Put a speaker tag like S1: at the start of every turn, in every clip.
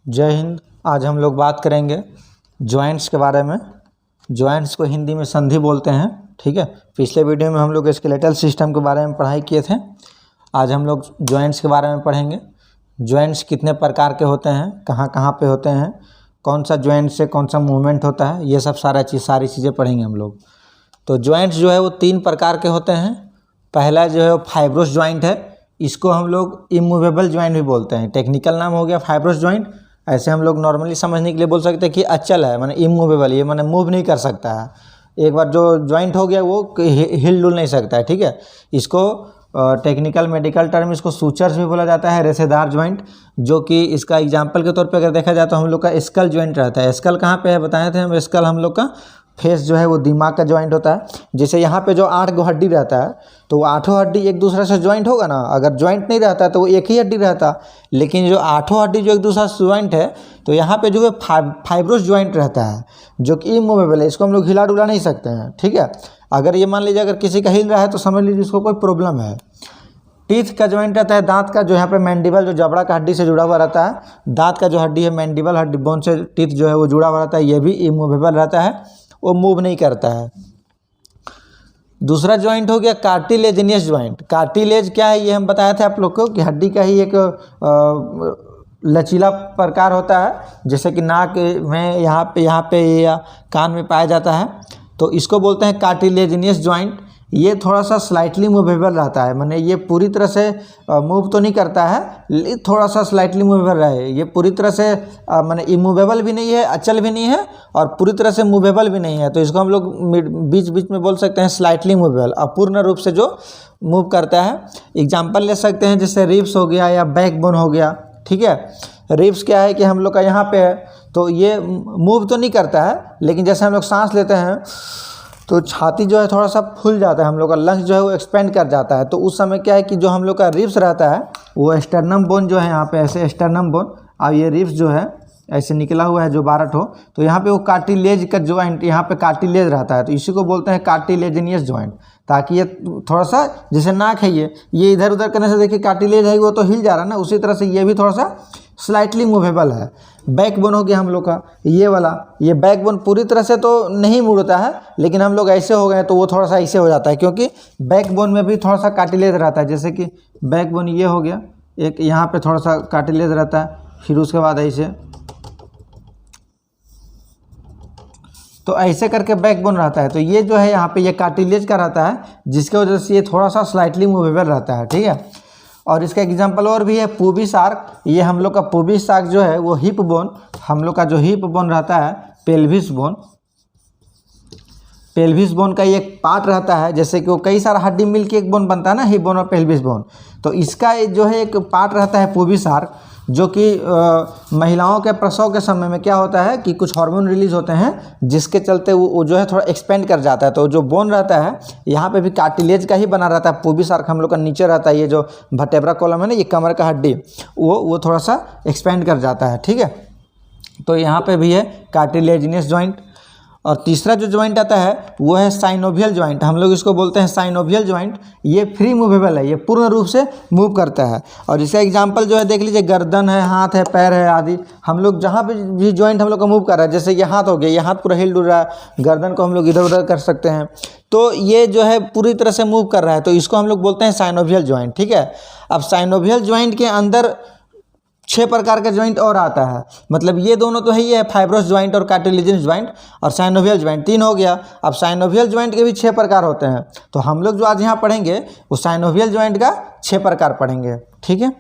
S1: जय हिंद। आज हम लोग बात करेंगे जॉइंट्स के बारे में। जॉइंट्स को हिंदी में संधि बोलते हैं। ठीक है, पिछले वीडियो में हम लोग स्केलेटल सिस्टम के बारे में पढ़ाई किए थे। आज हम लोग जॉइंट्स के बारे में पढ़ेंगे। जॉइंट्स कितने प्रकार के होते हैं, कहाँ कहाँ पे होते हैं, कौन सा जॉइंट से कौन सा मूवमेंट होता है, ये सब सारी चीज़ें पढ़ेंगे हम लोग। तो जॉइंट्स जो है वो 3 प्रकार के होते हैं। पहला जो है वो फाइब्रोस जॉइंट है। इसको हम लोग इमूवेबल जॉइंट भी बोलते हैं। टेक्निकल नाम हो गया फाइब्रोस जॉइंट। ऐसे हम लोग नॉर्मली समझने के लिए बोल सकते हैं कि अचल है, माने इमूवेबल, ये माने मूव नहीं कर सकता है। एक बार जो जॉइंट हो गया वो हिल डुल नहीं सकता है। ठीक है, इसको टेक्निकल मेडिकल टर्म इसको सूचर्स भी बोला जाता है, रेशेदार जॉइंट। जो कि इसका एग्जांपल के तौर पे अगर देखा जाए तो हम लोग का स्कल जॉइंट रहता है। स्कल कहाँ पे है बताए थे हम। स्कल हम लोग का फेस जो है वो दिमाग का जॉइंट होता है। जैसे यहाँ पे जो 8 गो हड्डी रहता है तो वो 8 हड्डी एक दूसरे से जॉइंट होगा ना। अगर जॉइंट नहीं रहता तो वो एक ही हड्डी रहता, लेकिन जो 8 हड्डी जो एक दूसरे से जॉइंट है तो यहाँ पे जो है फाइब्रोस जॉइंट रहता है, जो कि इमूवेबल है। इसको हम लोग हिला डुला नहीं सकते हैं। ठीक है, अगर ये मान लीजिए अगर किसी का हिल रहा है तो समझ लीजिए इसको कोई प्रॉब्लम है। टीथ का जॉइंट रहता है, दांत का, जो यहाँ पे मैंडिबल जो जबड़ा का हड्डी से जुड़ा हुआ रहता है। दांत का जो हड्डी है मैंडिबल हड्डी बोन से टीथ जो है वो जुड़ा हुआ रहता है, ये भी इमूवेबल रहता है, वो मूव नहीं करता है। दूसरा जॉइंट हो गया कार्टिलेजिनियस जॉइंट। कार्टिलेज क्या है ये हम बताए थे आप लोग को कि हड्डी का ही एक लचीला प्रकार होता है, जैसे कि नाक में यहाँ पे या कान में पाया जाता है, तो इसको बोलते हैं कार्टिलेजिनियस जॉइंट। ये थोड़ा सा स्लाइटली मूवेबल रहता है, माने ये पूरी तरह से मूव तो नहीं करता है, थोड़ा सा स्लाइटली मूवेबल रहे। ये पूरी तरह से माने इमूवेबल भी नहीं है, अचल भी नहीं है, और पूरी तरह से मूवेबल भी नहीं है। तो इसको हम लोग बीच बीच में बोल सकते हैं स्लाइटली मूवेबल, अपूर्ण रूप से जो मूव करता है। एग्जाम्पल ले सकते हैं जैसे रिब्स हो गया या बैकबोन हो गया। ठीक है, रिब्स क्या है कि हम लोग का यहाँ पे है तो ये मूव तो नहीं करता है, लेकिन जैसे हम लोग सांस लेते हैं तो छाती जो है थोड़ा सा फूल जाता है, हम लोग का लंग्स जो है वो एक्सपेंड कर जाता है। तो उस समय क्या है कि जो हम लोग का रिब्स रहता है वो स्टर्नम बोन जो है यहाँ पे ऐसे स्टर्नम बोन, और ये रिब्स जो है ऐसे निकला हुआ है जो 12 ठो, तो यहाँ पे वो कार्टिलेज का जॉइंट, यहाँ पे कार्टिलेज रहता है, तो इसी को बोलते हैं कार्टिलेजिनियस जॉइंट। ताकि ये थोड़ा सा, जैसे नाक है ये इधर उधर करने से देखिए कार्टिलेज है वो तो हिल जा रहा है ना, उसी तरह से ये भी थोड़ा सा स्लाइटली मूवेबल है। बैकबोन हो गया हम लोग का ये वाला, ये बैकबोन पूरी तरह से तो नहीं मुड़ता है, लेकिन हम लोग ऐसे हो गए तो वो थोड़ा सा ऐसे हो जाता है, क्योंकि बैकबोन में भी थोड़ा सा कार्टिलेज रहता है। जैसे कि बैकबोन ये हो गया, एक यहाँ पे थोड़ा सा कार्टिलेज रहता है, फिर उसके बाद ऐसे, तो ऐसे करके बैकबोन रहता है। तो ये जो है यहाँ पे ये कार्टिलेज का रहता है, जिसके वजह से ये थोड़ा सा स्लाइटली मूवेबल रहता है। ठीक है, और इसका एग्जांपल और भी है पूबिस आर्क। ये हम लोग का पूबिस आर्क जो है वो हिप बोन, हम लोग का जो हिप बोन रहता है पेल्विस बोन, पेल्विस बोन का एक पार्ट रहता है। जैसे कि वो कई सारा हड्डी मिल के एक बोन बनता है ना, हिप बोन और पेल्विस बोन, तो इसका जो है एक पार्ट रहता है पूबिस आर्क, जो कि महिलाओं के प्रसव के समय में क्या होता है कि कुछ हार्मोन रिलीज होते हैं, जिसके चलते वो जो है थोड़ा एक्सपेंड कर जाता है। तो जो बोन रहता है यहाँ पे भी कार्टिलेज का ही बना रहता है। पूबिस आर्क हम लोग का नीचे रहता है, ये जो वर्टेब्रा कॉलम है ना, ये कमर का हड्डी, वो थोड़ा सा एक्सपेंड कर जाता है। ठीक है, तो यहाँ पे भी है कार्टिलेजिनियस जॉइंट। और तीसरा जो जॉइंट आता है वो है साइनोवियल जॉइंट। हम लोग इसको बोलते हैं साइनोवियल जॉइंट। ये फ्री मूवेबल है, ये पूर्ण रूप से मूव करता है। और इसका एग्जांपल जो है देख लीजिए, गर्दन है, हाथ है, पैर है आदि। हम लोग जहाँ पे भी जॉइंट हम लोग का मूव कर रहा है, जैसे ये हाथ हो गया, ये हाथ पूरा हिल डुल रहा है, गर्दन को हम लोग इधर उधर कर सकते हैं, तो ये जो है पूरी तरह से मूव कर रहा है, तो इसको हम लोग बोलते हैं साइनोवियल जॉइंट। ठीक है, अब साइनोवियल जॉइंट के अंदर 6 प्रकार का जॉइंट और आता है। मतलब ये दोनों तो है ही है, फाइब्रोस जॉइंट और कार्टिलेजिनस जॉइंट, और साइनोवियल जॉइंट 3 हो गया। अब साइनोवियल जॉइंट के भी 6 प्रकार होते हैं, तो हम लोग जो आज यहाँ पढ़ेंगे वो साइनोवियल जॉइंट का 6 प्रकार पढ़ेंगे। ठीक है,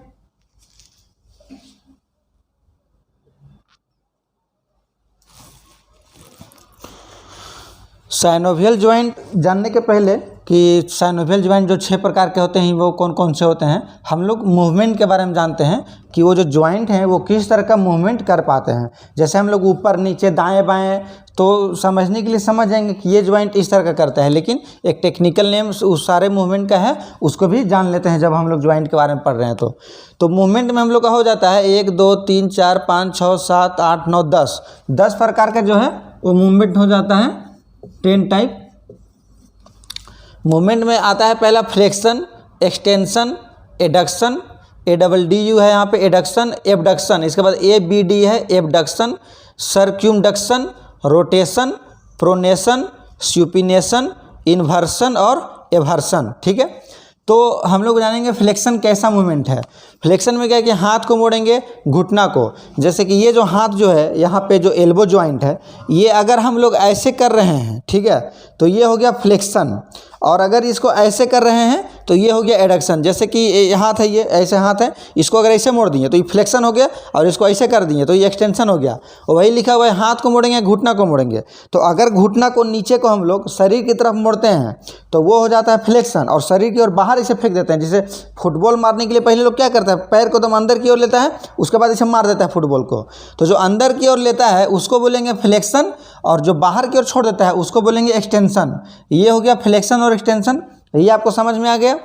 S1: साइनोवियल जॉइंट जानने के पहले कि साइनोवियल जॉइंट जो 6 प्रकार के होते हैं वो कौन कौन से होते हैं, हम लोग मूवमेंट के बारे में जानते हैं कि वो जो जॉइंट हैं वो किस तरह का मूवमेंट कर पाते हैं। जैसे हम लोग ऊपर नीचे दाएं बाएं तो समझने के लिए समझ जाएंगे कि ये जॉइंट इस तरह का करता है, लेकिन एक टेक्निकल नेम उस सारे मूवमेंट का है, उसको भी जान लेते हैं जब हम लोग जॉइंट के बारे में पढ़ रहे हैं। तो मूवमेंट में हम लोग का हो जाता है 1 2 3 4 5 6 7 8 9 10 प्रकार का जो है वो मूवमेंट हो जाता है, 10 टाइप। मूवमेंट में आता है पहला फ्लेक्शन, एक्सटेंशन, एडक्शन, ADDU है यहाँ पे एडक्शन, एबडक्शन, इसके बाद ABD है abduction, circumduction, rotation, pronation, supination, inversion और एवर्सन। ठीक है, तो हम लोग जानेंगे फ्लेक्शन कैसा मूवमेंट है। फ्लेक्शन में क्या है कि हाथ को मोड़ेंगे, घुटना को, जैसे कि ये जो हाथ जो है यहाँ पे जो एल्बो जॉइंट है, ये अगर हम लोग ऐसे कर रहे हैं, ठीक है, तो ये हो गया फ्लेक्शन। और अगर इसको ऐसे कर रहे हैं तो ये हो गया एडक्शन। जैसे कि ये हाथ है, ये ऐसे हाथ है, इसको अगर ऐसे मोड़ दिए तो ये फ्लेक्शन हो गया, और इसको ऐसे कर दिए तो ये एक्सटेंशन हो गया। और वही लिखा हुआ है हाथ को मोड़ेंगे, घुटना को मोड़ेंगे। तो अगर घुटना को नीचे को हम लोग शरीर की तरफ मोड़ते हैं तो वो हो जाता है फ्लेक्शन, और शरीर की ओर बाहर इसे फेंक देते हैं। जैसे फुटबॉल मारने के लिए पहले लोग क्या करता है, पैर को एकदम अंदर की ओर लेता है, उसके बाद इसे मार देता है फुटबॉल को। तो जो अंदर की ओर लेता है उसको बोलेंगे फ्लेक्शन, और जो बाहर की ओर छोड़ देता है उसको बोलेंगे एक्सटेंशन। ये हो गया फ्लेक्शन और एक्सटेंशन, ये आपको समझ में आ गया।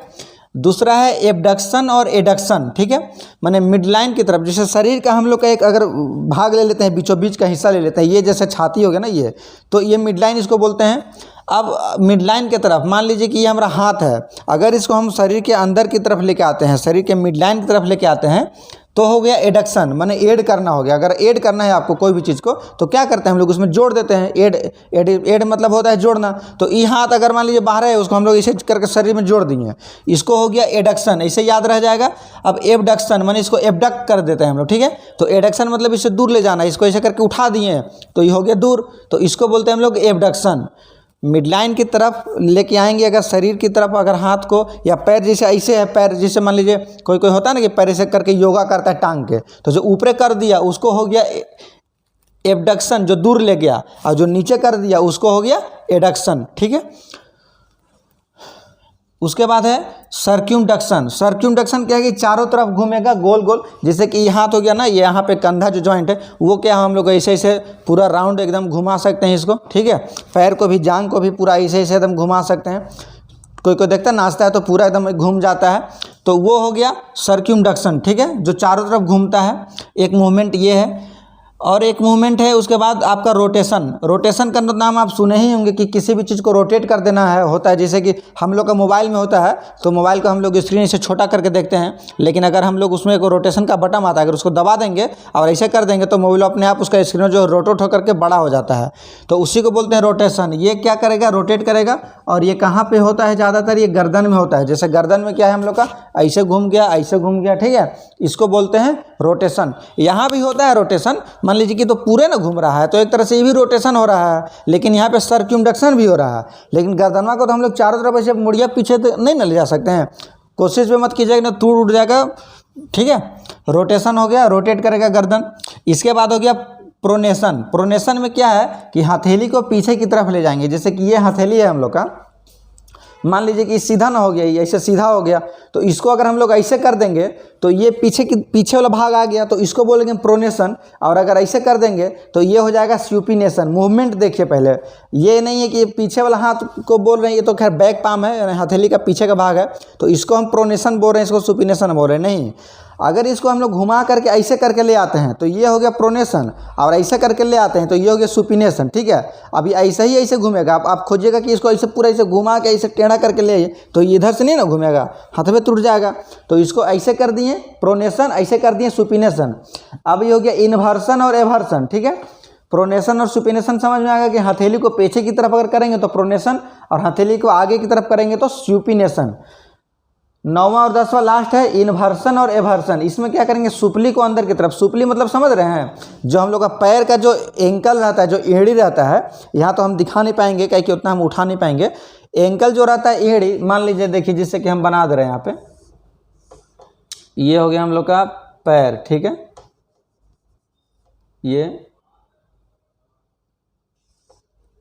S1: दूसरा है एबडक्शन और एडक्शन। ठीक है, माने मिड लाइन की तरफ, जैसे शरीर का हम लोग का एक अगर भाग ले लेते हैं, बीचों बीच का हिस्सा ले लेते हैं, ये जैसे छाती हो गया ना, ये तो ये मिड लाइन इसको बोलते हैं। अब मिड लाइन की तरफ मान लीजिए कि ये हमारा हाथ है, अगर इसको हम शरीर के अंदर की तरफ लेके आते हैं, शरीर के मिड लाइन की तरफ लेके आते हैं, तो हो गया एडक्शन, माने ऐड करना हो गया। अगर ऐड करना है आपको कोई भी चीज़ को तो क्या करते हैं हम लोग, उसमें जोड़ देते हैं। ऐड मतलब होता है जोड़ना। तो ये हाथ अगर मान लीजिए बाहर है, उसको हम लोग इसे करके शरीर में जोड़ दिए, इसको हो गया एडक्शन, ऐसे याद रह जाएगा। अब एबडक्शन माने इसको एबडक्ट कर देते हैं हम लोग। ठीक है, तो एडक्शन मतलब इससे दूर ले जाना, इसको ऐसे करके उठा दिए तो ये हो गया दूर, तो इसको बोलते हैं हम लोग एबडक्शन। मिडलाइन की तरफ लेके आएंगे अगर शरीर की तरफ, अगर हाथ को या पैर, जैसे ऐसे है पैर, जैसे मान लीजिए कोई कोई होता है ना कि पैर ऐसे करके योगा करता है टांग के, तो जो ऊपरे कर दिया उसको हो गया एबडक्शन, जो दूर ले गया, और जो नीचे कर दिया उसको हो गया एडक्शन। ठीक है, उसके बाद है सर्क्यूमडक्शन। सर्क्यूमडक्शन क्या है कि चारों तरफ घूमेगा गोल गोल, जैसे कि यहाँ हो गया ना, ये यहाँ पे कंधा जो जॉइंट है वो क्या हम लोग ऐसे ऐसे पूरा राउंड एकदम घुमा सकते हैं इसको। ठीक है, पैर को भी, जांग को भी पूरा ऐसे ऐसे एकदम घुमा सकते हैं। कोई कोई देखता है नाचता है तो पूरा एकदम घूम जाता है, तो वो हो गया सर्क्यूमडक्शन। ठीक है, जो चारों तरफ घूमता है, एक मूवमेंट ये है। और एक मूवमेंट है उसके बाद आपका रोटेशन। रोटेशन का नाम आप सुने ही होंगे कि किसी भी चीज़ को रोटेट कर देना है, होता है जैसे कि हम लोग का मोबाइल में होता है, तो मोबाइल को हम लोग स्क्रीन से छोटा करके देखते हैं, लेकिन अगर हम लोग उसमें एक रोटेशन का बटन आता है, अगर उसको दबा देंगे और ऐसे कर देंगे तो मोबाइल अपने आप उसका स्क्रीन जो रोटेट होकर के बड़ा हो जाता है, तो उसी को बोलते हैं रोटेशन। ये क्या करेगा, रोटेट करेगा। और ये कहाँ पर होता है ज़्यादातर, ये गर्दन में होता है। जैसे गर्दन में क्या है हम लोग का, ऐसे घूम गया, ऐसे घूम गया। ठीक है, इसको बोलते हैं रोटेशन। यहाँ भी होता है रोटेशन, मान लीजिए कि तो पूरे ना घूम रहा है तो एक तरह से ये भी रोटेशन हो रहा है, लेकिन यहाँ पे सर्क्यूमडक्शन भी हो रहा है। लेकिन गर्दनवा को तो हम लोग चारों तरफ ऐसे मुड़िया पीछे तो नहीं ना ले जा सकते हैं, कोशिश भी मत कीजिएगा ना, टूट उठ जाएगा। ठीक है, रोटेशन हो गया, रोटेट करेगा गर्दन। इसके बाद हो गया प्रोनेशन। प्रोनेशन में क्या है कि हथेली को पीछे की तरफ ले जाएंगे, जैसे कि ये हथेली है हम लोग का, मान लीजिए कि सीधा ना हो गया, ये ऐसे सीधा हो गया, तो इसको अगर हम लोग ऐसे कर देंगे तो ये पीछे वाला भाग आ गया, तो इसको बोलेंगे प्रोनेशन। और अगर ऐसे कर देंगे तो ये हो जाएगा सुपिनेशन। मूवमेंट देखिए पहले, ये नहीं है कि ये पीछे वाला हाथ को बोल रहे हैं, ये तो खैर बैक पाम है, हथेली का पीछे का भाग है, तो इसको हम प्रोनेशन बोल रहे हैं, इसको सुपिनेशन बोल रहे हैं। नहीं, अगर इसको हम लोग घुमा करके ऐसे करके ले आते हैं तो ये हो गया प्रोनेशन, और ऐसे करके ले आते हैं तो ये हो गया सुपिनेशन। ठीक है, अभी ऐसे ही ऐसे घूमेगा, आप खोजिएगा कि इसको ऐसे पूरा ऐसे घुमा के ऐसे टेढ़ा करके ले आइए तो इधर से नहीं ना घूमेगा, हाथ में टूट जाएगा। तो इसको ऐसे कर दिए प्रोनेशन, ऐसे कर दिए सुपिनेशन। अब ये हो गया इन्वर्सन और एवर्सन। ठीक है, प्रोनेशन और सुपिनेशन समझ में आएगा कि हथेली को पीछे की तरफ अगर करेंगे तो प्रोनेशन, और हथेली को आगे की तरफ करेंगे तो सुपिनेशन। 9वां और 10वां लास्ट है इन्वर्सन और एवर्सन। इसमें क्या करेंगे, सुपली को अंदर की तरफ, सुपली मतलब समझ रहे हैं, जो हम लोग का पैर का जो एंकल रहता है, जो एड़ी रहता है, यहाँ तो हम दिखा नहीं पाएंगे क्योंकि उतना हम उठा नहीं पाएंगे। एंकल जो रहता है एड़ी, मान लीजिए देखिए जिससे कि हम बना दे रहे हैं यहाँ पे, ये हो गया हम लोग का पैर। ठीक है, ये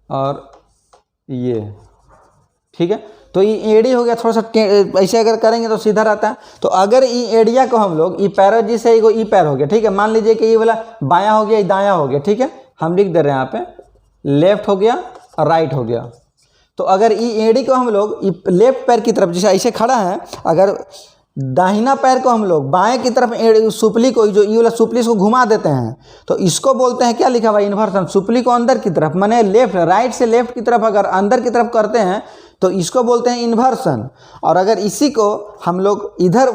S1: और ये, ठीक है, तो ये एड़ी हो गया, थोड़ा सा ऐसे अगर करेंगे तो सीधा रहता है। तो अगर ये एड़िया को हम लोग, ये पैर जिसे ये पैर हो गया, ठीक है, मान लीजिए कि ये वाला बायां हो गया, ये दायां हो गया। ठीक है, हम लिख दे रहे हैं यहाँ पे, लेफ्ट हो गया और राइट हो गया। तो अगर ये एड़ी को हम लोग लेफ्ट पैर की तरफ, जैसे ऐसे खड़ा है, अगर दाहिना पैर को हम लोग बाएं की तरफ सुपली को, जो ये वाला सुपली इसको घुमा देते हैं, तो इसको बोलते हैं, क्या लिखा हुआ, इन्वर्सन। सुपली को अंदर की तरफ, माने लेफ्ट, राइट से लेफ्ट की तरफ अगर अंदर की तरफ करते हैं तो इसको बोलते हैं इन्वर्सन। और अगर इसी को हम लोग इधर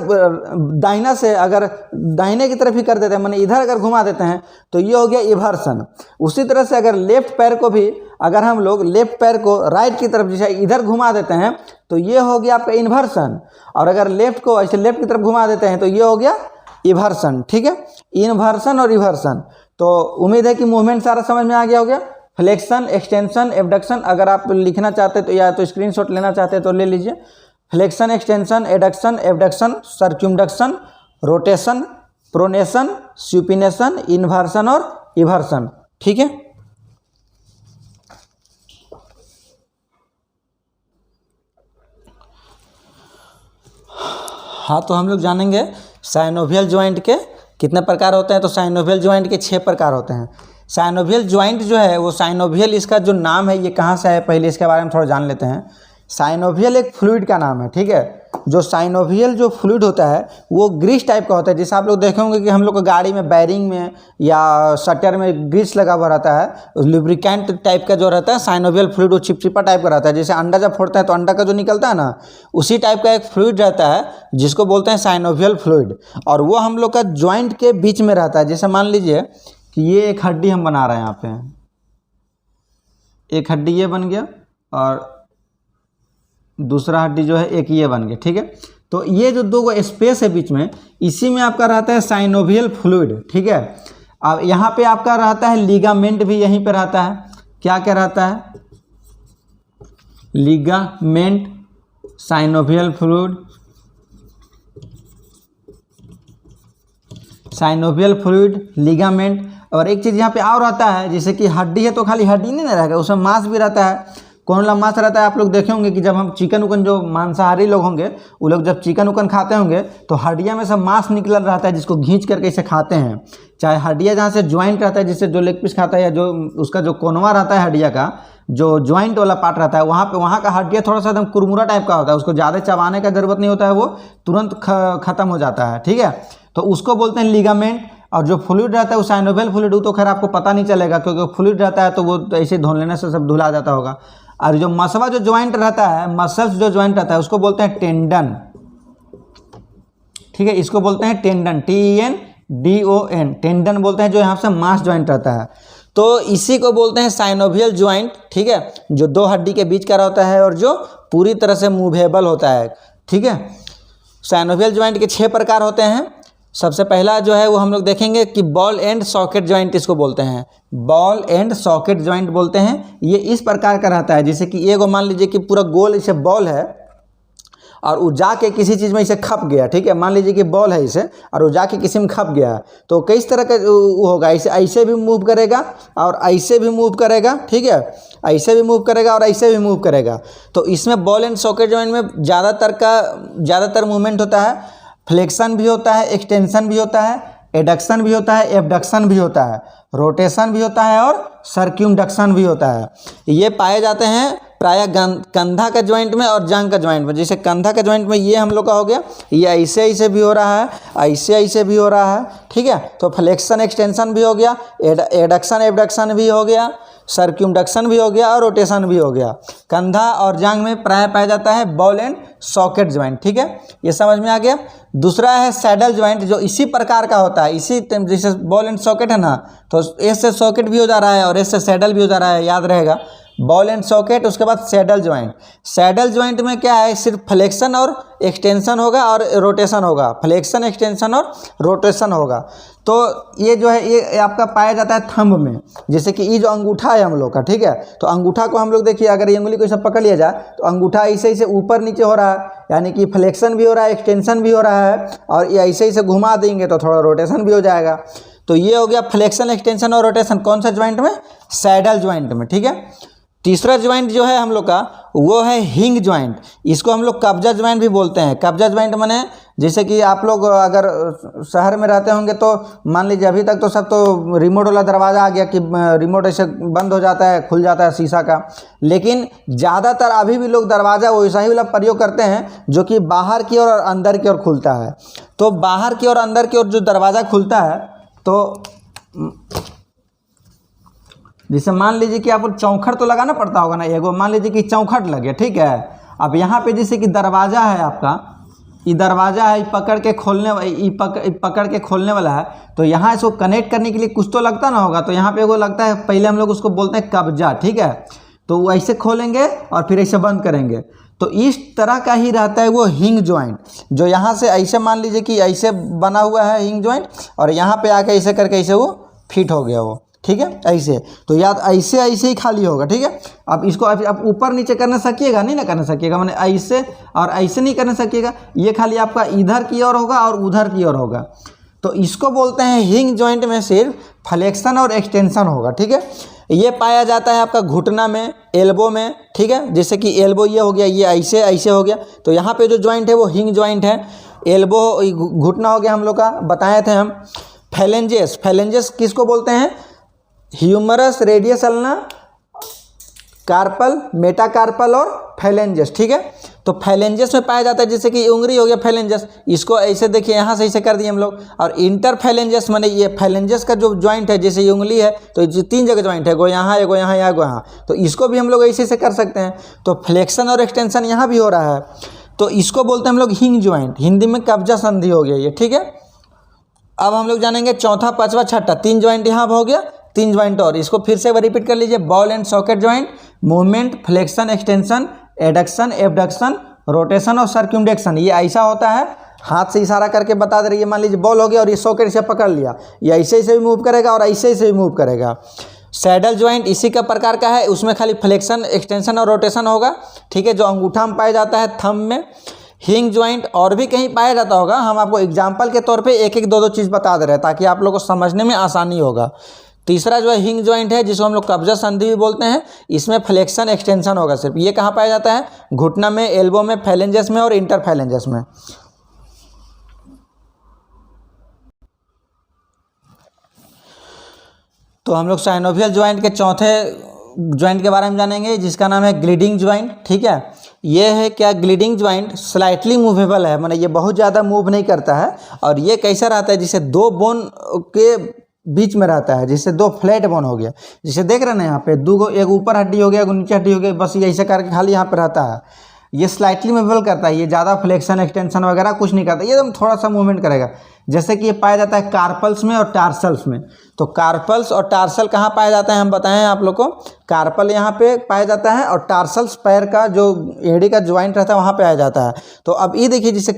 S1: दाहिना से अगर दाहिने की तरफ ही कर देते हैं, माने इधर अगर घुमा देते हैं तो ये हो गया इवर्सन। उसी तरह से अगर लेफ्ट पैर को भी अगर हम लोग लेफ्ट पैर को राइट की तरफ जैसे इधर घुमा देते हैं तो ये हो गया आपका इन्वर्सन। और अगर लेफ्ट को ऐसे लेफ्ट की तरफ घुमा देते हैं तो ये हो गया इवर्सन। ठीक है, इन्वर्सन और रिवर्सन। तो उम्मीद है कि मूवमेंट सारा समझ में आ गया हो गया। फ्लेक्शन, एक्सटेंशन, एबडक्शन अगर आप लिखना चाहते तो या तो स्क्रीनशॉट लेना चाहते तो ले लीजिए। Flexion, extension, adduction, abduction, circumduction, rotation, pronation, supination, inversion और इवर्सन। ठीक है, हाँ तो हम लोग जानेंगे साइनोवियल ज्वाइंट के कितने प्रकार होते हैं। तो साइनोवियल ज्वाइंट के 6 प्रकार होते हैं। साइनोवियल ज्वाइंट जो है वो साइनोवियल इसका जो नाम है ये कहाँ से है, पहले इसके बारे में थोड़ा जान लेते हैं। साइनोवियल एक फ्लूइड का नाम है। ठीक है, जो साइनोवियल जो फ्लूइड होता है वो ग्रीस टाइप का होता है। जैसे आप लोग देखे होंगे कि हम लोग को गाड़ी में बैरिंग में या शटर में ग्रीस लगा हुआ रहता है, लुब्रिकेंट टाइप का जो रहता है साइनोवियल फ्लूइड, वो चिपचिपा टाइप का रहता है। जैसे अंडा जब फोड़ता है तो अंडा का जो निकलता है ना, उसी टाइप का एक फ्लूइड रहता है जिसको बोलते हैं साइनोवियल फ्लूइड। और वो हम लोग का ज्वाइंट के बीच में रहता है। जैसे मान लीजिए कि ये एक हड्डी हम बना रहे हैं, यहाँ पे एक हड्डी ये बन गया और दूसरा हड्डी जो है एक ये बन गया। ठीक है, तो ये जो दो स्पेस है बीच में, इसी में आपका रहता है साइनोवियल फ्लूइड। ठीक है, अब यहाँ पे आपका रहता है लिगामेंट भी यहीं पे रहता है। क्या क्या रहता है, ligament, synovial fluid, synovial fluid, ligament. और एक चीज़ यहाँ पे और रहता है, जैसे कि हड्डी है तो खाली हड्डी नहीं रहेगा, उसमें मांस भी रहता है। कौन सा मांस रहता है, आप लोग देखे होंगे कि जब हम चिकन उकन, जो मांसाहारी लोग होंगे वो लोग जब चिकन उकन खाते होंगे तो हड्डियाँ में सब मांस निकल रहता है जिसको घींच करके इसे खाते हैं। चाहे हड्डियाँ जहाँ से ज्वाइंट रहता है, जिससे जो लेग पीस खाता है या जो उसका जो कोनवा रहता है हड्डियाँ का, जो ज्वाइंट वाला पार्ट रहता है, वहाँ का हड्डियाँ थोड़ा सा एकदम कुरमुरा टाइप का होता है, उसको ज़्यादा चबाने का ज़रूरत नहीं होता है, वो तुरंत ख़त्म हो जाता है। ठीक है, तो उसको बोलते हैं लिगामेंट। और जो फ्लूइड रहता है वो साइनोवियल फ्लूइड, वो तो खैर आपको पता नहीं चलेगा क्योंकि फ्लूइड रहता है तो वो ऐसे धो लेने से सब धुला जाता होगा। और जो मसवा जो ज्वाइंट रहता है, मसल्स जो ज्वाइंट रहता है, उसको बोलते हैं टेंडन। ठीक है, इसको बोलते हैं टेंडन, TENDON, टेंडन बोलते हैं, जो यहाँ से मांस ज्वाइंट रहता है। तो इसी को बोलते हैं साइनोवियल ज्वाइंट। ठीक है, जो दो हड्डी के बीच का रहता है और जो पूरी तरह से मूवेबल होता है। ठीक है, साइनोवियल ज्वाइंट के 6 प्रकार होते हैं। सबसे पहला जो है वो हम लोग देखेंगे कि बॉल एंड सॉकेट ज्वाइंट इसको बोलते हैं, बॉल एंड सॉकेट ज्वाइंट बोलते हैं। ये इस प्रकार का रहता है, जैसे कि ये मान लीजिए कि पूरा गोल इसे बॉल है और वो जाके किसी चीज़ में इसे खप गया। ठीक है, मान लीजिए कि बॉल है इसे और वो जाके किसी में खप गया, तो किस तरह का होगा, ऐसे भी मूव करेगा और ऐसे भी मूव करेगा। ठीक है, ऐसे भी मूव करेगा और ऐसे भी मूव करेगा। तो इसमें बॉल एंड सॉकेट ज्वाइंट में ज़्यादातर मूवमेंट होता है। फ्लेक्शन भी होता है, एक्सटेंशन भी होता है, एडक्शन भी होता है, एबडक्शन भी होता है, रोटेशन भी होता है और सर्क्यूमडक्शन भी होता है। ये पाए जाते हैं प्रायः कंधा का ज्वाइंट में और जांघ का ज्वाइंट में। जैसे कंधा का ज्वाइंट में ये हम लोग का हो गया, ये ऐसे भी हो रहा है, ऐसे भी हो रहा है। ठीक है, तो फ्लेक्शन एक्सटेंशन भी हो गया, एडक्शन एबडक्शन भी हो गया, सर्क्यूमडक्शन भी हो गया और रोटेशन भी हो गया। कंधा और जांघ में प्राय पाया जाता है बॉल एंड सॉकेट ज्वाइंट। ठीक है, ये समझ में आ गया। दूसरा है सैडल ज्वाइंट, जो इसी प्रकार का होता है, इसी जैसे बॉल एंड सॉकेट है ना, तो एस से सॉकेट भी हो जा रहा है और एस से सैडल भी हो जा रहा है, याद रहेगा। बॉल एंड सॉकेट, उसके बाद सैडल ज्वाइंट। सैडल ज्वाइंट में क्या है, सिर्फ फ्लेक्शन और एक्सटेंशन होगा और रोटेशन होगा, फ्लेक्शन एक्सटेंशन और रोटेशन होगा। तो ये जो है ये आपका पाया जाता है थंब में। जैसे कि ये जो अंगूठा है हम लोग का, ठीक है, तो अंगूठा को हम लोग देखिए, अगर ये उंगली को ऐसे पकड़ लिया जाए तो अंगूठा ऐसे ऊपर नीचे हो रहा है, यानी कि फ्लेक्शन भी हो रहा है, एक्सटेंशन भी हो रहा है, और ये ऐसे घुमा देंगे तो थोड़ा रोटेशन भी हो जाएगा। तो ये हो गया फ्लेक्शन एक्सटेंशन और रोटेशन, कौन सा ज्वाइंट में, सैडल ज्वाइंट में। ठीक है, तीसरा ज्वाइंट जो है हम लोग का वो है हिंग ज्वाइंट। इसको हम लोग कब्जा ज्वाइंट भी बोलते हैं। कब्जा ज्वाइंट माने जैसे कि आप लोग अगर शहर में रहते होंगे तो मान लीजिए अभी तक तो सब तो रिमोट वाला दरवाज़ा आ गया कि रिमोट ऐसे बंद हो जाता है, खुल जाता है शीशा का, लेकिन ज़्यादातर अभी भी लोग दरवाज़ा वैसा ही वाला प्रयोग करते हैं जो कि बाहर की ओर और अंदर की ओर खुलता है। तो बाहर की ओर अंदर की ओर जो दरवाज़ा खुलता है, तो जैसे मान लीजिए कि आपको चौखट तो लगाना पड़ता होगा ना, एगो मान लीजिए कि चौखट लगे, ठीक है, अब यहाँ पे जैसे कि दरवाज़ा है आपका, ये दरवाज़ा है, पकड़ के खोलने वाला है, तो यहाँ इसको कनेक्ट करने के लिए कुछ तो लगता ना होगा, तो यहाँ पे वो लगता है, पहले हम लोग उसको बोलते हैं कब्जा, ठीक है। तो वो ऐसे खोलेंगे और फिर ऐसे बंद करेंगे, तो इस तरह का ही रहता है वो हिंग जॉइंट, जो यहाँ से ऐसे मान लीजिए कि ऐसे बना हुआ है हिंग जॉइंट, और यहाँ पे आके ऐसे करके ऐसे वो फिट हो गया वो, ठीक है, ऐसे। तो याद ऐसे ऐसे ही खाली होगा, ठीक है। अब इसको आप ऊपर नीचे करना सकिएगा नहीं ना, करना सकिएगा, मैंने ऐसे और ऐसे नहीं करना सकिएगा, ये खाली आपका इधर की ओर होगा और उधर की ओर होगा। तो इसको बोलते हैं हिंग जॉइंट में सिर्फ फ्लेक्शन और एक्सटेंशन होगा, ठीक है। ये पाया जाता है आपका घुटना में, एल्बो में, ठीक है। जैसे कि एल्बो ये हो गया, ये ऐसे ऐसे हो गया, तो यहाँ पे जो जॉइंट है वो हिंग जॉइंट है। एल्बो घुटना हो गया हम लोग का, बताए थे हम। फैलेंजेस, फैलेंजेस किसको बोलते हैं? Humerus, radius ulna, carpal, metacarpal और फैलेंजेस, ठीक है। तो फैलेंजेस में पाया जाता है, जैसे कि उंगली हो गया फैलेंजेस, इसको ऐसे देखिए यहाँ से ऐसे कर दिए हम लोग। और इंटर फैलेंजेस माने ये फैलेंजेस का जो जॉइंट है, जैसे ये उंगली है तो ये 3 जगह जॉइंट है, एगो यहाँ एगो यहाँ एगो यहाँ, तो इसको भी हम लोग ऐसे कर सकते हैं। तो फ्लेक्शन और एक्सटेंशन यहाँ भी हो रहा है, तो इसको बोलते हैं हम लोग हिंग जॉइंट, हिंदी में कब्जा संधि हो गया ये, ठीक है। अब हम लोग जानेंगे चौथा, पांचवा, छठा, 3 जॉइंट यहाँ हो गया, 3 जॉइंट और, इसको फिर से रिपीट कर लीजिए। Ball and socket joint, movement, flexion, extension, adduction, abduction, rotation और सर्क्यूमडेक्शन। ये ऐसा होता है, हाथ से इशारा करके बता दे रही है। मान लीजिए बॉल हो गया और ये सॉकेट से पकड़ लिया, ये ऐसे ऐसे भी मूव करेगा और ऐसे ऐसे भी मूव करेगा। सैडल जॉइंट इसी का प्रकार का है, उसमें खाली फ्लेक्शन, एक्सटेंशन और रोटेशन होगा, ठीक है, जो अंगूठा में पाया जाता है, थंब में। हिंग जॉइंट और भी कहीं पाया जाता होगा, हम आपको एग्जाम्पल के तौर पे एक एक दो चीज़ बता दे रहे हैं ताकि आप लोगों को समझने में आसानी होगा। तीसरा जो है हिंग जॉइंट है, जिसको हम लोग कब्जा संधि भी बोलते हैं, इसमें फ्लेक्शन एक्सटेंशन होगा सिर्फ। ये कहाँ पाया जाता है? घुटना में, एल्बो में, फैलेंजेस में और इंटर फैलेंजेस में। तो हम लोग साइनोवियल जॉइंट के चौथे जॉइंट के बारे में जानेंगे, जिसका नाम है ग्लिडिंग जॉइंट, ठीक है। ये है क्या? ग्लिडिंग जॉइंट स्लाइटली मूवेबल है, माने ये बहुत ज़्यादा मूव नहीं करता है, और ये कैसा रहता है, जिसे 2 बोन के बीच में रहता है, जिससे 2 फ्लैट बोन हो गया, जिसे देख रहे हैं ना यहाँ पे 2 एक ऊपर हड्डी हो गया, एक नीचे हड्डी हो गई, बस ये ऐसे करके खाली यहाँ पे रहता है। ये स्लाइटली मूवेबल करता है, ये ज़्यादा फ्लेक्शन एक्सटेंशन वगैरह कुछ नहीं करता, ये एकदम थोड़ा सा मूवमेंट करेगा। जैसे कि ये पाया जाता है कार्पल्स में और टार्सल्स में। तो कार्पल्स और टार्सल कहाँ पाया जाता है हम बताएं आप लोग को। कार्पल यहाँ पे पाया जाता है और टार्सल्स पैर का जो एड़ी का ज्वाइंट रहता है वहाँ पे पाया जाता है। तो अब ये देखिए, जैसे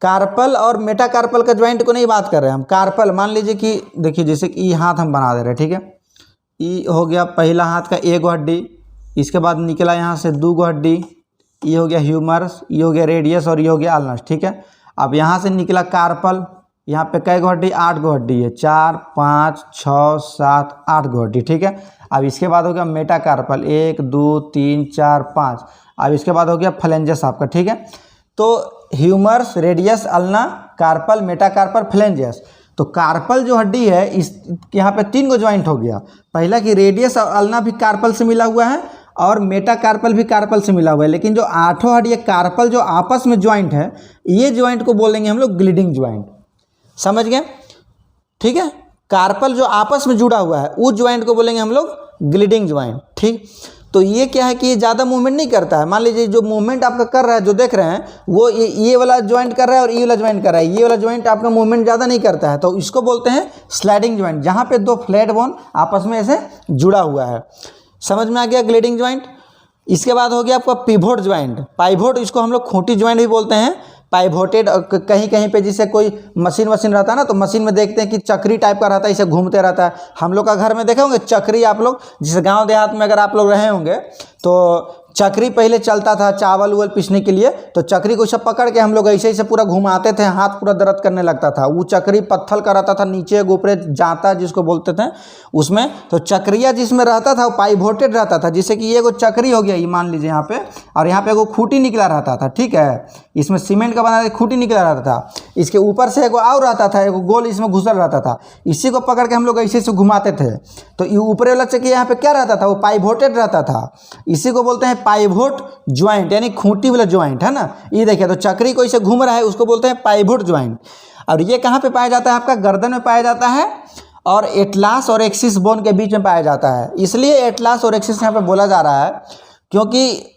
S1: कार्पल और मेटाकार्पल का ज्वाइंट को नहीं बात कर रहे हैं हम। कार्पल मान लीजिए कि देखिए, जैसे कि हाथ हम बना दे रहे हैं, ठीक है। ये हो गया पहला हाथ का 1 हड्डी, इसके बाद निकला यहाँ से 2 हड्डी, ये हो गया ह्यूमरस, ये हो गया रेडियस और ये हो गया अल्नस, ठीक है। अब यहाँ से निकला कार्पल, यहाँ पे कै गो हड्डी? 8 गो हड्डी है, 4, 5, 6, 7, 8 गो हड्डी, ठीक है। अब इसके बाद हो गया मेटाकार्पल, 1, 2, 3, 4, 5। अब इसके बाद हो गया फ्लेंजेस आपका, ठीक है। तो humerus, radius, ulna, carpal, metacarpal, phalanges. तो कार्पल जो हड्डी है, इस यहाँ पे 3 गो ज्वाइंट हो गया। पहला कि रेडियस और अल्ना भी कार्पल से मिला हुआ है और मेटाकार्पल भी कार्पल से मिला हुआ है, लेकिन जो 8 हड्डी कार्पल जो आपस में ज्वाइंट है, ये ज्वाइंट को बोलेंगे हम लोग ग्लिडिंग ज्वाइंट। समझ गए? ठीक है। कार्पल जो आपस में जुड़ा हुआ है उस ज्वाइंट को बोलेंगे हम लोग ग्लिडिंग ज्वाइंट, ठीक। तो ये क्या है कि ये ज़्यादा मूवमेंट नहीं करता है। मान लीजिए जो मूवमेंट आपका कर रहा है, जो देख रहे हैं, वो ये वाला ज्वाइंट कर रहा है और ये वाला ज्वाइंट कर रहा है, ये वाला ज्वाइंट आपका मूवमेंट ज़्यादा नहीं करता है, तो इसको बोलते हैं स्लाइडिंग ज्वाइंट, जहाँ पे 2 फ्लैट बोन आपस में ऐसे जुड़ा हुआ है। समझ में आ गया ग्लिडिंग ज्वाइंट। इसके बाद हो गया आपका पिवोट ज्वाइंट। पाइवोट, इसको हम लोग खूंटी ज्वाइंट भी बोलते हैं। पाइवोटेड, कहीं कहीं पे जैसे कोई मशीन रहता है ना, तो मशीन में देखते हैं कि चक्री टाइप का रहता है, इसे घूमते रहता है। हम लोग का घर में देखे होंगे चक्री, आप लोग जिस गांव देहात में अगर आप लोग रहे होंगे तो चक्री पहले चलता था चावल उवल पीसने के लिए, तो चक्री को सब पकड़ के हम लोग ऐसे ऐसे पूरा घुमाते थे, हाथ पूरा दर्द करने लगता था। वो चक्री पत्थर का रहता था, नीचे ऊपरे जाता जिसको बोलते थे उसमें। तो चक्रिया जिसमें रहता था वो पाइवोटेड रहता था, जिससे कि ये एगो चक्री हो गया, ये मान लीजिए यहाँ पे, और यहाँ पे एगो खूंटी निकला रहता था, ठीक है। इसमें सीमेंट का बना खूंटी निकला रहता था, इसके ऊपर से एगो और रहता था, एगो गोल इसमें घुसल रहता था, इसी को पकड़ के हम लोग ऐसे ऐसे घुमाते थे। तो ये ऊपरे वाला चक्री यहाँ पे क्या रहता था, वो पाइवोटेड रहता था, इसी को बोलते हैं पाइवोट ज्वाइंट, यानी खूंटी वाला ज्वाइंट, है ना। ये देखिए, तो चक्री को इसे घूम रहा है, उसको बोलते हैं पाइवोट ज्वाइंट। और ये कहाँ पे पाया जाता है? आपका गर्दन में पाया जाता है और एटलास और एक्सिस बोन के बीच में पाया जाता है। इसलिए एटलास और एक्सिस यहाँ पे बोला जा रहा है क्योंकि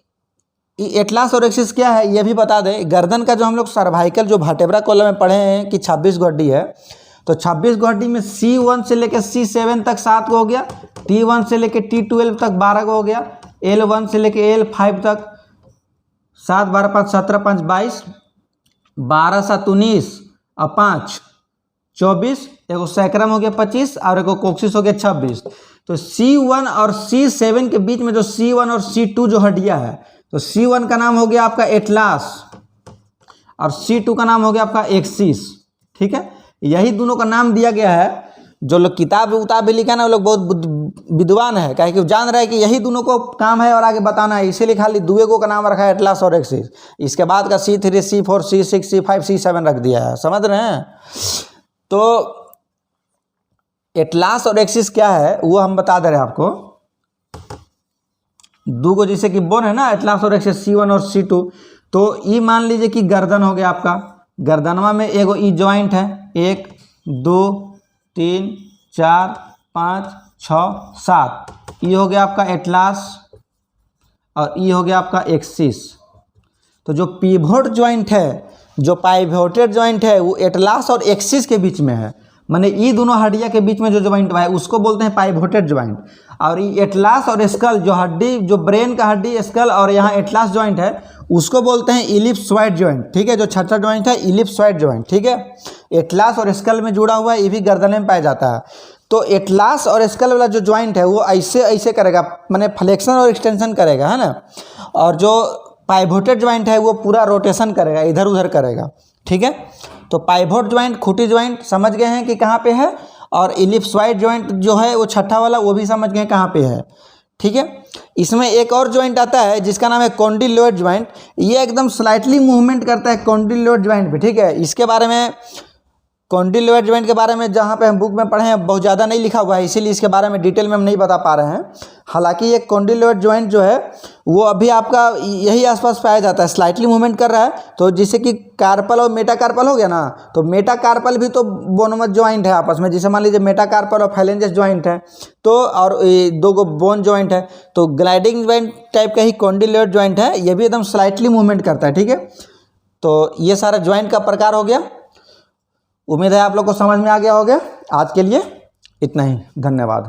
S1: एटलास और एक्सिस क्या है ये भी बता दें। गर्दन का जो हम लोग सर्वाइकल जो वर्टेब्रा कॉलम में पढ़े हैं कि 26 हड्डी है, तो 26 हड्डी में C1 से लेकर C7 तक 7 को हो गया, T1 से लेकर T12 तक 12 को हो गया, L1 से लेकर L5 तक 7 12 5 17 5 22 12 7 19 और 5 24, एगो सैक्रम हो गया 25 और एगो कोक्सिस हो गया 26। तो C1 और C7 के बीच में जो C1 और C2 जो हड्डियां है, तो C1 का नाम हो गया आपका एटलास और C2 का नाम हो गया आपका एक्सिस। ठीक है, यही दोनों का नाम दिया गया है। जो लोग किताब उताब भी लिखा ना वो लोग बहुत विद्वान है, काहे कि जान रहे हैं कि यही दोनों को काम है और आगे बताना है, इसीलिए खाली दुएगो का नाम रखा है एटलास और एक्सिस। इसके बाद का C3 C4 C6 C5 C7 रख दिया है, समझ रहे हैं। तो एटलास और एक्सिस क्या है वो हम बता दे रहे हैं आपको। दो को जैसे कि बोन है ना एटलास और एक्सिस C1 और C2, तो ये मान लीजिए कि गर्दन हो गया आपका, गर्दनवा में एगो ई जॉइंट है 1 2 3 4 5 6 7, ये हो गया आपका एटलास और ये हो गया आपका एक्सिस। तो जो पिवोट जॉइंट है, जो पाइवोटेड जॉइंट है वो एटलास और एक्सिस के बीच में है, माने ये दोनों हड्डियां के बीच में जो जॉइंट है उसको बोलते हैं पाइवोटेड जॉइंट। और ये एटलास और स्कल जो हड्डी, जो ब्रेन का हड्डी स्कल और यहाँ एटलास जॉइंट है उसको बोलते हैं इलिप्सॉइड जॉइंट। ठीक है, जो छठा जॉइंट है इलिप्सॉइड जॉइंट। ठीक है, एटलास और स्कल में जुड़ा हुआ है, ये भी गर्दन में पाया जाता है। तो एटलास और स्कल वाला जो जॉइंट है वो ऐसे ऐसे करेगा, माने फ्लेक्शन और एक्सटेंशन करेगा, है ना। और जो पाइवोटेड जॉइंट है वो पूरा रोटेशन करेगा, इधर उधर करेगा। ठीक है, तो पाइवोट जॉइंट खूंटी जॉइंट समझ गए हैं कि कहाँ पे है, और इलिप्सॉइड जॉइंट जो है वो छठा वाला वो भी समझ गए कहाँ पे है। ठीक है, इसमें एक और जॉइंट आता है जिसका नाम है कॉन्डिलोइड जॉइंट। ये एकदम स्लाइटली मूवमेंट करता है कॉन्डिलोइड जॉइंट पे। ठीक है, इसके बारे में कॉन्डिलोइड जॉइंट के बारे में जहाँ पे हम बुक में पढ़े हैं बहुत ज़्यादा नहीं लिखा हुआ है, इसीलिए इसके बारे में डिटेल में हम नहीं बता पा रहे हैं। हालांकि ये कॉन्डिलोइड जॉइंट जो है वो अभी आपका यही आसपास पाया जाता है, स्लाइटली मूवमेंट कर रहा है। तो जैसे कि कार्पल और मेटाकार्पल हो गया ना, तो मेटाकार्पल भी तो बोनोमस जॉइंट है आपस में। जैसे मान लीजिए मेटाकार्पल और फाइलेंजस जॉइंट है, तो और दो गो बोन जॉइंट है, तो ग्लाइडिंग जॉइंट टाइप का ही कॉन्डिलोइड जॉइंट है, ये भी एकदम स्लाइटली मूवमेंट करता है। ठीक है, तो ये सारा जॉइंट का प्रकार हो गया। उम्मीद है आप लोग को समझ में आ गया होगा। आज के लिए इतना ही, धन्यवाद।